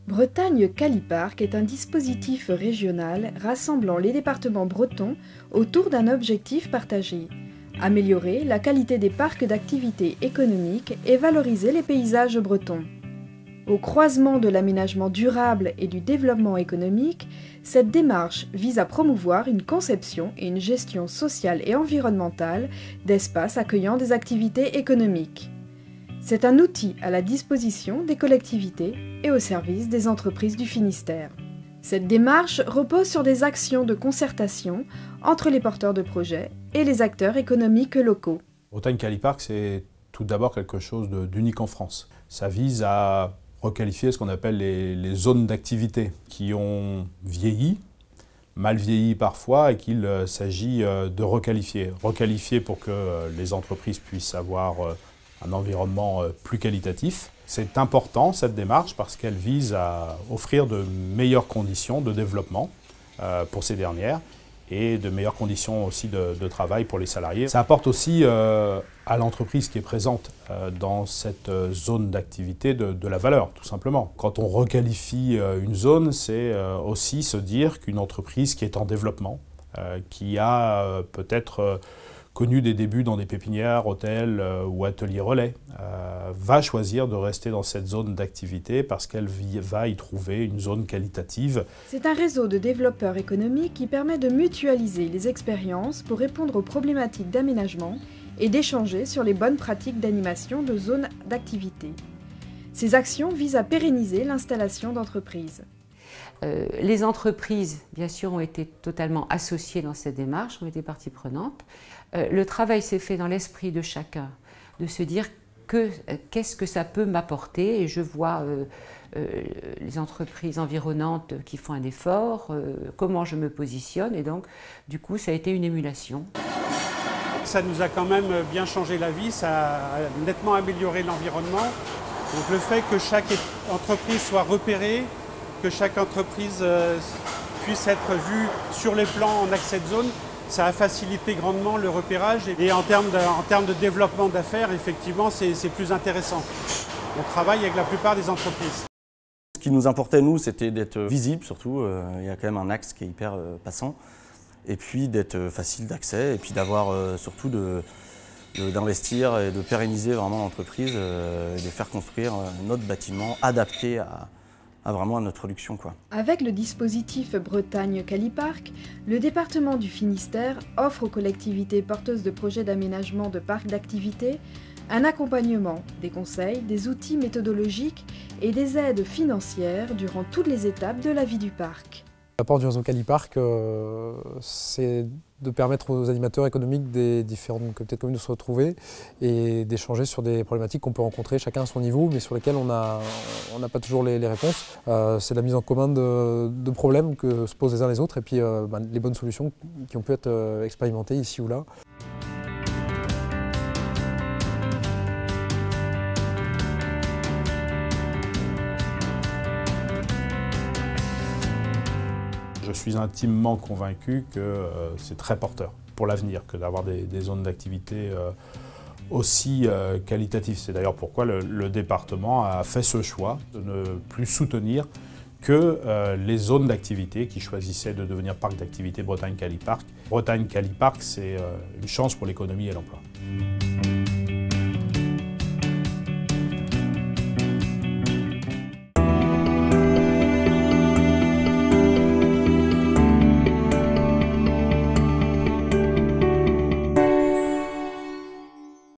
Bretagne Caliparc est un dispositif régional rassemblant les départements bretons autour d'un objectif partagé: améliorer la qualité des parcs d'activités économiques et valoriser les paysages bretons. Au croisement de l'aménagement durable et du développement économique, cette démarche vise à promouvoir une conception et une gestion sociale et environnementale d'espaces accueillant des activités économiques. C'est un outil à la disposition des collectivités et au service des entreprises du Finistère. Cette démarche repose sur des actions de concertation entre les porteurs de projets et les acteurs économiques locaux. Bretagne Caliparc, c'est tout d'abord quelque chose d'unique en France. Ça vise à requalifier ce qu'on appelle les zones d'activité qui ont vieilli, mal vieilli parfois, et qu'il s'agit de requalifier. Requalifier pour que les entreprises puissent avoir un environnement plus qualitatif. C'est important cette démarche parce qu'elle vise à offrir de meilleures conditions de développement pour ces dernières et de meilleures conditions aussi de travail pour les salariés. Ça apporte aussi à l'entreprise qui est présente dans cette zone d'activité de la valeur, tout simplement. Quand on requalifie une zone, c'est aussi se dire qu'une entreprise qui est en développement, qui a peut-être connu des débuts dans des pépinières, hôtels ou ateliers relais, va choisir de rester dans cette zone d'activité parce qu'elle va y trouver une zone qualitative. C'est un réseau de développeurs économiques qui permet de mutualiser les expériences pour répondre aux problématiques d'aménagement et d'échanger sur les bonnes pratiques d'animation de zones d'activité. Ces actions visent à pérenniser l'installation d'entreprises. Les entreprises, bien sûr, ont été totalement associées dans cette démarche, ont été partie prenante. Le travail s'est fait dans l'esprit de chacun, de se dire qu'est-ce que ça peut m'apporter. Et je vois les entreprises environnantes qui font un effort, comment je me positionne. Et donc, du coup, ça a été une émulation. Ça nous a quand même bien changé la vie, ça a nettement amélioré l'environnement. Donc le fait que chaque entreprise soit repérée, que chaque entreprise puisse être vue sur les plans en accès de zone, ça a facilité grandement le repérage. Et en termes de développement d'affaires, effectivement, c'est plus intéressant. On travaille avec la plupart des entreprises. Ce qui nous importait, nous, c'était d'être visible, surtout. Il y a quand même un axe qui est hyper passant. Et puis d'être facile d'accès, et puis d'avoir surtout d'investir et de pérenniser vraiment l'entreprise, et de faire construire notre bâtiment adapté vraiment à notre production, quoi. Avec le dispositif Bretagne Caliparc, le département du Finistère offre aux collectivités porteuses de projets d'aménagement de parcs d'activités un accompagnement, des conseils, des outils méthodologiques et des aides financières durant toutes les étapes de la vie du parc. L'apport du réseau Caliparc, c'est de permettre aux animateurs économiques des différentes communautés de communes de se retrouver et d'échanger sur des problématiques qu'on peut rencontrer chacun à son niveau, mais sur lesquelles on n'a pas toujours les réponses. C'est la mise en commun de problèmes que se posent les uns les autres et puis les bonnes solutions qui ont pu être expérimentées ici ou là. Je suis intimement convaincu que c'est très porteur pour l'avenir que d'avoir des zones d'activité aussi qualitatives. C'est d'ailleurs pourquoi le département a fait ce choix de ne plus soutenir que les zones d'activité qui choisissaient de devenir parc d'activité Bretagne Caliparc. Bretagne Caliparc, c'est une chance pour l'économie et l'emploi.